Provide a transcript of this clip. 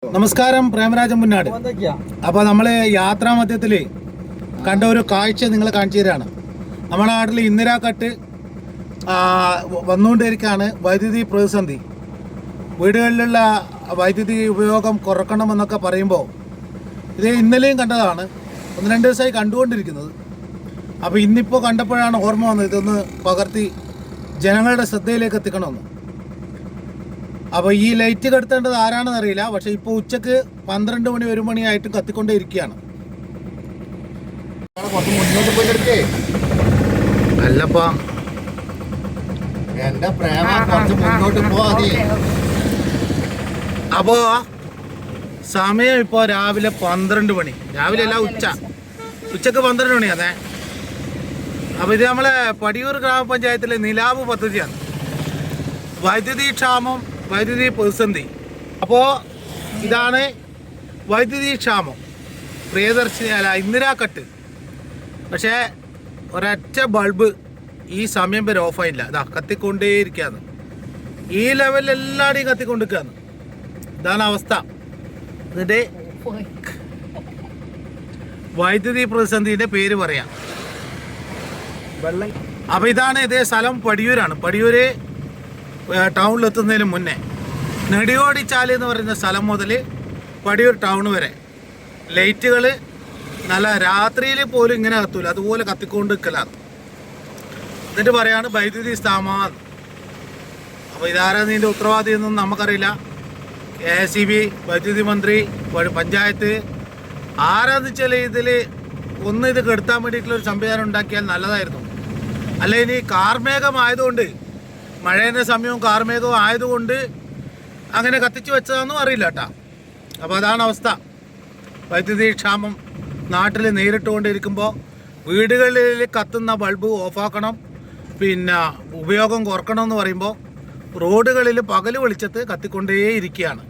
നമസ്കാരം, പ്രേമരാജൻ മുന്നാട്. അപ്പോൾ നമ്മൾ യാത്രാ മധ്യത്തിൽ കണ്ട ഒരു കാഴ്ച നിങ്ങളെ കാണിച്ചു തരാണ്. നമ്മുടെ നാട്ടിൽ ഇന്ദിരാ കട്ട് വന്നുകൊണ്ടിരിക്കുകയാണ്. വൈദ്യുതി പ്രതിസന്ധി, വീടുകളിലുള്ള വൈദ്യുതി ഉപയോഗം കുറക്കണമെന്നൊക്കെ പറയുമ്പോൾ ഇത് ഇന്നലെയും കണ്ടതാണ്, 1-2 ദിവസമായി കണ്ടുകൊണ്ടിരിക്കുന്നത്. അപ്പോൾ ഇന്നിപ്പോൾ കണ്ടപ്പോഴാണ് ഓർമ്മ വന്നത് ഇതൊന്ന് പകർത്തി ജനങ്ങളുടെ ശ്രദ്ധയിലേക്ക് എത്തിക്കണമെന്ന്. അപ്പോൾ ഈ ലൈറ്റ് കെടുത്തേണ്ടത് ആരാണെന്ന് അറിയില്ല. പക്ഷെ ഇപ്പോൾ ഉച്ചക്ക് 12 മണി 1 മണിയായിട്ട് കത്തിക്കൊണ്ടേ ഇരിക്കുകയാണ്. അല്ലപ്പാ, എന്റെ പ്രേമ കുറച്ച് മുന്നോട്ട് പോവാതി. അപ്പോൾ സമയം ഇപ്പോൾ രാവിലെ 12 മണി. രാവിലെ അല്ല, ഉച്ചക്ക് 12 മണി. അതെ. അപ്പോൾ ഇത് നമ്മളെ പടിയൂർ ഗ്രാമപഞ്ചായത്തിലെ നിലാവ് പദ്ധതിയാണ്. വൈദ്യുതി ക്ഷാമം, വൈദ്യുതി പ്രതിസന്ധി. അപ്പോൾ ഇതാണ് വൈദ്യുതി ക്ഷാമം. പ്രിയദർശിനി അല്ല, ഇന്ദിരാ കട്ട്. പക്ഷേ ഒരൊറ്റ ബൾബ് ഈ സമയം വരെ ഓഫായില്ല. ഇതാ കത്തിക്കൊണ്ടേയിരിക്കുകയാണ്. ഈ ലെവലിൽ എല്ലാവരുടെയും കത്തിക്കൊണ്ടിരിക്കുകയാണ്. ഇതാണ് അവസ്ഥ. എന്നിട്ട് വൈദ്യുതി പ്രതിസന്ധിൻ്റെ പേര് പറയാം. അപ്പോൾ ഇതാണ് ഇതേ സ്ഥലം പടിയൂരാണ്. പടിയൂര് ടൗണിലെത്തുന്നതിന് മുന്നേ നെടിയോടിച്ചാൽ എന്ന് പറയുന്ന സ്ഥലം മുതൽ പടിയൂർ ടൗൺ വരെ ലൈറ്റുകൾ നല്ല രാത്രിയിൽ പോലും ഇങ്ങനെ കത്തൂല, അതുപോലെ കത്തിക്കൊണ്ട് നിൽക്കലാണ്. എന്നിട്ട് പറയാണ് വൈദ്യുതി സ്ഥാപനം. അപ്പോൾ ഇതാരാണ് ഇതിൻ്റെ ഉത്തരവാദി എന്നൊന്നും നമുക്കറിയില്ല. KSEB, വൈദ്യുതി മന്ത്രി, പഞ്ചായത്ത്, ആരാന്ന് വെച്ചാൽ ഇതിൽ ഒന്ന് ഇത് കെടുത്താൻ വേണ്ടിയിട്ടുള്ളൊരു സംവിധാനം ഉണ്ടാക്കിയാൽ നല്ലതായിരുന്നു. അല്ല, ഇനി കാർമേഘമായതുകൊണ്ട്, മഴേൻ്റെ സമയവും കാർമേഘവും ആയതുകൊണ്ട് അങ്ങനെ കത്തിച്ച് വെച്ചതാണെന്നും അറിയില്ല കേട്ടോ. അപ്പോൾ അതാണ് അവസ്ഥ. വൈദ്യുതി ക്ഷാമം നാട്ടിൽ നേരിട്ടുകൊണ്ടിരിക്കുമ്പോൾ വീടുകളിൽ കത്തുന്ന ബൾബ് ഓഫാക്കണം, പിന്നെ ഉപയോഗം കുറക്കണം എന്ന് പറയുമ്പോൾ റോഡുകളിൽ പകൽ വെളിച്ചത്ത് കത്തിക്കൊണ്ടേയിരിക്കുകയാണ്.